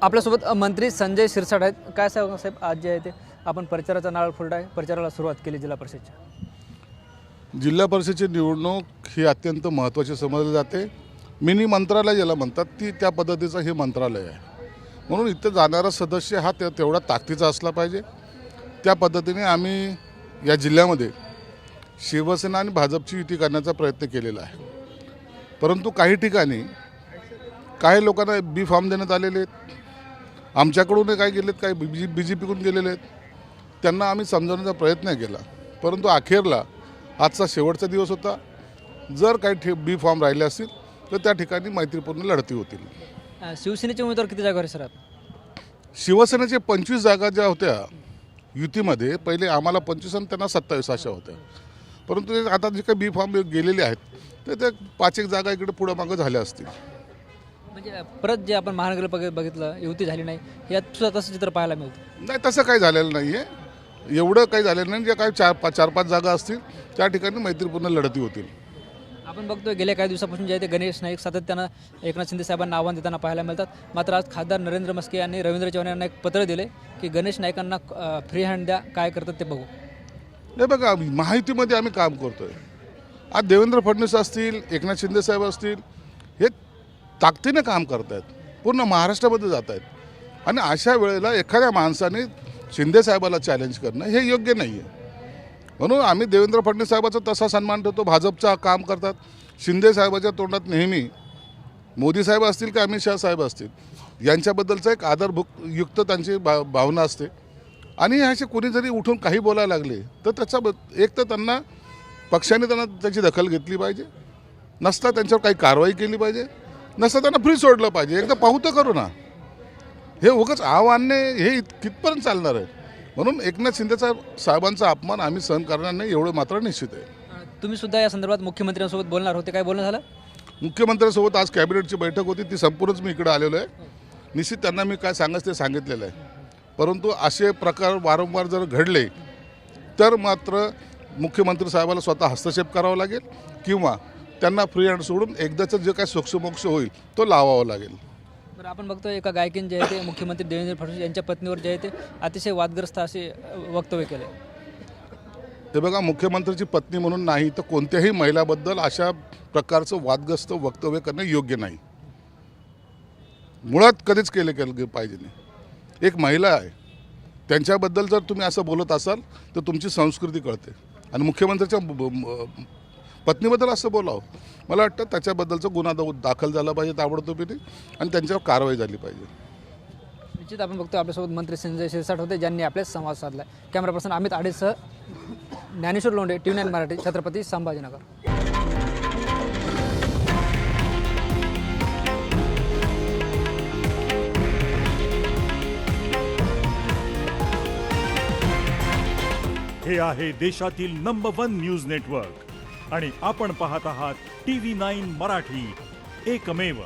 आपल्यासोबत मंत्री संजय शिरसाट आहेत. काय साहेब आज जे आहे ते आपण प्रचाराचा नारळ फोडला आहे, प्रचाराला सुरुवात केली जिल्हा परिषदच्या. जिल्हा परिषदेची निवडणूक ही अत्यंत महत्त्वाची समजली जाते. मिनी मंत्रालय ज्याला म्हणतात ती त्या पद्धतीचं हे मंत्रालय आहे. म्हणून इथं जाणारा सदस्य हा तेवढा ताकदीचा असला पाहिजे. त्या पद्धतीने आम्ही या जिल्ह्यामध्ये शिवसेना आणि भाजपची युती करण्याचा प्रयत्न केलेला आहे. परंतु काही ठिकाणी काही लोकांना बी फॉर्म देण्यात आलेले आहेत. आमच्याकडून काय गेलेत, काही BJPकडून गेलेले आहेत. त्यांना आम्ही समजवण्याचा प्रयत्न केला, परंतु अखेरला आजचा शेवटचा दिवस होता. जर काही बी फॉर्म राहिले असतील तर त्या ठिकाणी मैत्रीपूर्ण लढती होतील. शिवसेनेचे उमेदवार किती जागा सर? शिवसेनेचे 25 जागा ज्या होत्या युतीमध्ये, पहिले आम्हाला 25 आणि त्यांना 27 अशा होत्या. परंतु आता जे काही बी फॉर्म गेलेले आहेत तर ते 5-1 जागा इकडे पुढं मागं झाल्या असतील. म्हणजे परत जे आपण महानगर बघितलं युती झाली नाही, यात सुद्धा तसं चित्र पाहायला मिळतं. नाही, तसं काही झालेलं नाही आहे. एवढं काही झालेलं नाही. जे काही 4-5 जागा असतील त्या ठिकाणी मैत्रीपूर्ण लढती होतील. आपण बघतोय गेल्या काही दिवसापासून जे आहे ते गणेश नाईक सातत्यानं एकनाथ शिंदे साहेबांना आव्हान देताना पाहायला मिळतात. मात्र आज खासदार नरेंद्र मस्के यांनी रवींद्र चव्हाण यांना एक पत्र दिले की गणेश नाईकांना फ्री हँड द्या, काय करतात ते बघू. हे बघा, माहितीमध्ये आम्ही काम करतोय. आज देवेंद्र फडणवीस असतील, एकनाथ शिंदे साहेब असतील, हे ताकदीने काम करत आहेत, पूर्ण महाराष्ट्रामध्ये जात आहेत. आणि अशा वेळेला एखाद्या माणसाने शिंदे साहेबाला चॅलेंज करणं हे योग्य नाही आहे. म्हणून आम्ही देवेंद्र फडणवीस साहेबाचा तसा सन्मान ठेवतो. भाजपचा काम करतात. शिंदे साहेबाच्या तोंडात नेहमी मोदी साहेब असतील की अमित शहा साहेब असतील यांच्याबद्दलचं एक आदरयुक्त त्यांची भावना असते. आणि असे कोणी जरी उठून काही बोलायला लागले तर त्याचा एक तर त्यांना पक्षाने त्याची दखल घेतली पाहिजे, नसता त्यांच्यावर काही कारवाई केली पाहिजे, नसता त्यांना फ्री सोडलं पाहिजे. एकदा पाहू तर करू ना. हे उगाच आव्हाने हे कितपर्यंत चालणार आहे. म्हणून एकनाथ शिंदे साहेबांचा अपमान आम्ही सहन करणार नाही, एवढं मात्र निश्चित आहे. तुम्ही सुद्धा या संदर्भात मुख्यमंत्र्यांसोबत बोलणार होते, काय बोलणं झालं? मुख्यमंत्र्यांसोबत आज कॅबिनेटची बैठक होती, ती संपूर्णच मी इकडे आलेलो आहे. निश्चित त्यांना मी काय सांगायचं ते सांगितलेलं आहे. परंतु असे प्रकार वारंवार जर घडले तर मात्र मुख्यमंत्री साहेबाला स्वतः हस्तक्षेप करावा लागेल किंवा त्यांना फ्री हँड सोडून एकदाचं जे काय सोक्षमोक्ष होईल तो लावावा लागेल. बरं, आपण बघतोय एका गायकीने जे आहे ते मुख्यमंत्री देवेंद्र फडणवीस यांच्या पत्नीवर जे आहे ते अतिशय वादग्रस्त असे वक्तव्य केले. ते बघा, मुख्यमंत्र्याची पत्नी म्हणून नाही तर कोणत्याही महिलाबद्दल अशा प्रकारचं वादग्रस्त वक्तव्य करणं योग्य नाही. मुळात कधीच केले पाहिजे नाही. एक महिला आहे, त्यांच्याबद्दल जर तुम्ही असं बोलत असाल तर तुमची संस्कृती कळते. आणि मुख्यमंत्र्याच्या पत्नीबद्दल असं बोलावं, मला वाटतं त्याच्याबद्दलचा गुन्हा दाखल झाला पाहिजे ताबडतोबीने आणि त्यांच्यावर कारवाई झाली पाहिजे. निश्चित आपण बघतो आपल्यासोबत मंत्री संजय शिरसाट होते, ज्यांनी आपल्याच संवाद साधला. कॅमेरा पर्सन अमित आडेसह ज्ञानेश्वर लोंढे, TV9 मराठी, छत्रपती संभाजीनगर. हे आहे देशातील नंबर 1 न्यूज नेटवर्क आणि आपण पाहत आहात TV9 मराठी, एकमेव.